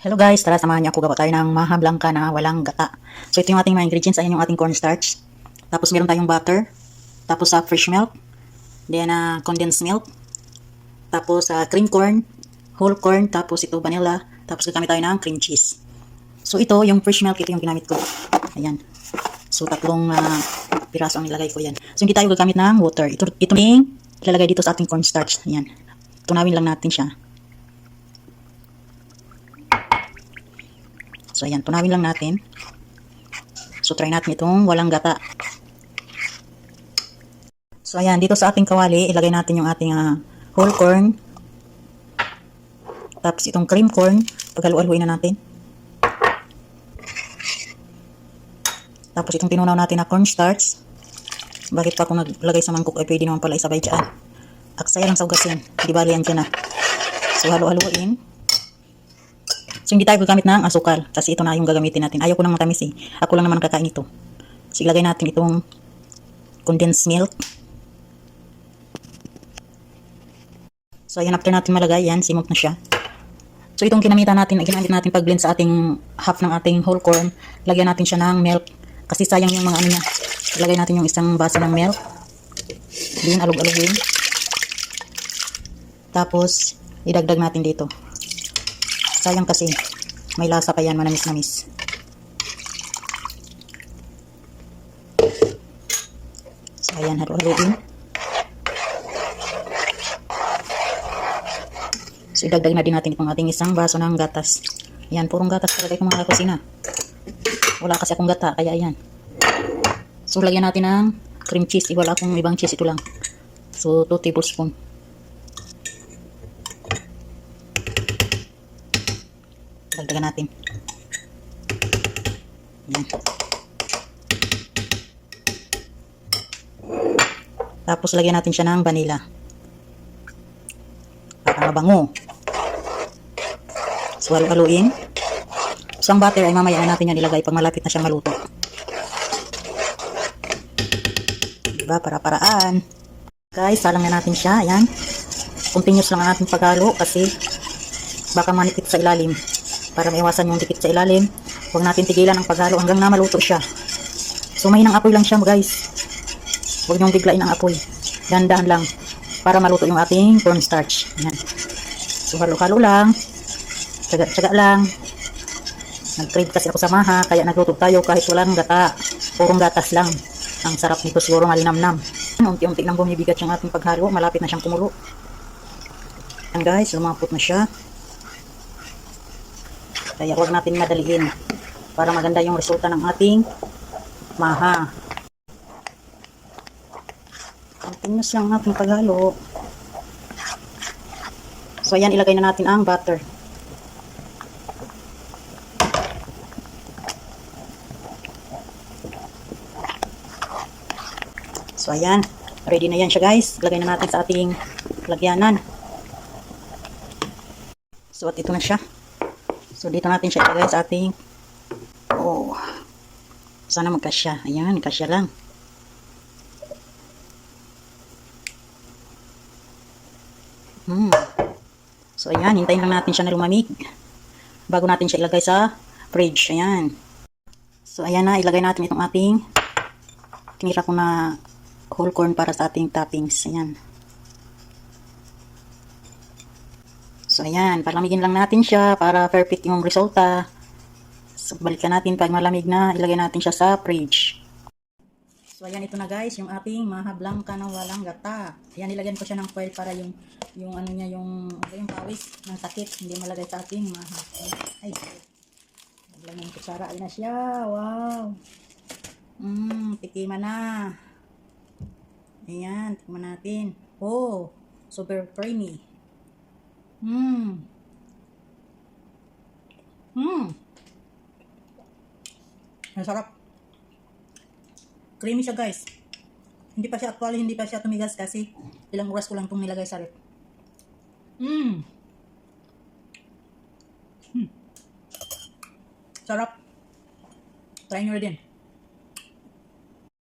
Hello guys, tara samahan niyo ako gawa tayo ng maha blanca na walang gata. So ito yung ating mga ingredients, ayan yung ating cornstarch. Tapos meron tayong butter, tapos fresh milk, then condensed milk, tapos cream corn, whole corn, tapos ito vanilla, tapos gagamit tayo ng cream cheese. So ito, yung fresh milk, ito yung ginamit ko. Ayan. So tatlong piraso ang nilagay ko yan. So hindi tayo gagamit ng water. Ito yung ilalagay dito sa ating cornstarch. Ayan. Tunawin lang natin siya. So, ayan, tunawin lang natin. So, try natin itong walang gata. So, ayan, dito sa ating kawali, ilagay natin yung ating whole corn. Tapos, itong cream corn, paghalu-haluin na natin. Tapos, itong tinunaw natin na cornstarch. Bakit pa kung naglagay sa mangkok, ay pwede naman pala isabay dyan. Aksaya lang sa ugasin. Di bali yan dyan na. So, halu-haluin. So, hindi tayo gagamit ng asukal kasi ito na yung gagamitin natin. Ayaw ko nang matamis eh. Ako lang naman ang kakain ito. So, ilagay natin itong condensed milk. So, ayan, after natin malagay, yan, simot na siya. So, itong ginamit natin pag-blend sa ating half ng ating whole corn. Lagyan natin siya ng milk kasi sayang yung mga ano niya. Ilagay natin yung isang basa ng milk. Din, alug-alugin. Tapos, idagdag natin dito. Sayang kasi, may lasa pa yan, manamis-namis. So, ayan, halu-haluin. So, idagdag na din natin itong ating isang baso ng gatas. Ayan, purong gatas talaga yung mga kusina. Wala kasi akong gata, kaya ayan. So, lagyan natin ng cream cheese. Wala akong ibang cheese, ito lang. So, 2 tablespoon. Dagdagan natin. Ayan. Tapos lagyan natin siya ng vanilla. Para mabango. So, halu-haluin. So, ang butter ay mamaya na natin yan ilagay pag malapit na siyang maluto. Diba? Para-paraan. Guys, salang na natin siya. Ayan. Continuous lang ang ating paghalo kasi baka manipit sa ilalim. Para maiwasan yung dikit sa ilalim, huwag natin tigilan ang paghalo hanggang na maluto siya. So, mahinang apoy lang siya guys. Huwag niyong biglain ang apoy. Dahan-dahan lang para maluto yung ating cornstarch. Ayan. So, halo-halo lang. Tsaga-tsaga lang. Nag-crave kasi ako sa maha, kaya nagluto tayo kahit walang gata. Purong gatas lang. Ang sarap nito, siguro malinamnam. Unti-unti lang bumibigat yung ating paghalo. Malapit na siyang kumulo. Ayan guys, lumapot na siya. Kaya huwag natin madaliin para maganda yung resulta ng ating maha. Continuous lang ang ating paghalo. So, ayan, ilagay na natin ang butter. So, ayan. Ready na yan siya guys. Ilagay na natin sa ating lagyanan. So, at ito na siya. So, dito natin siya ilagay sa ating sana magkasya. Ayan, kasya lang. So, ayan, hintayin lang natin siya na lumamig bago natin siya ilagay sa fridge. Ayan. So, ayan na, ilagay natin itong ating tinira ko na whole corn para sa ating toppings. Ayan. So, ayan, palamigin lang natin siya para perfect yung resulta. So, balikan natin pag malamig na, ilagay natin siya sa fridge. So, ayan, ito na guys, yung ating maha blanca na walang gata. Ayan, nilagyan ko siya ng foil para yung ano niya, yung pawis ng sakit, hindi malagay sa ating maha. Ay, nilagyan ng kutsara, ayan na siya, wow. Tikiman na. Ayan, tikman natin. Oh, super creamy. Ang sarap. Creamy siya guys. Hindi pa siya tumigas kasi ilang oras ko lang itong nilagay sa ref. Sarap. Try nyo rin.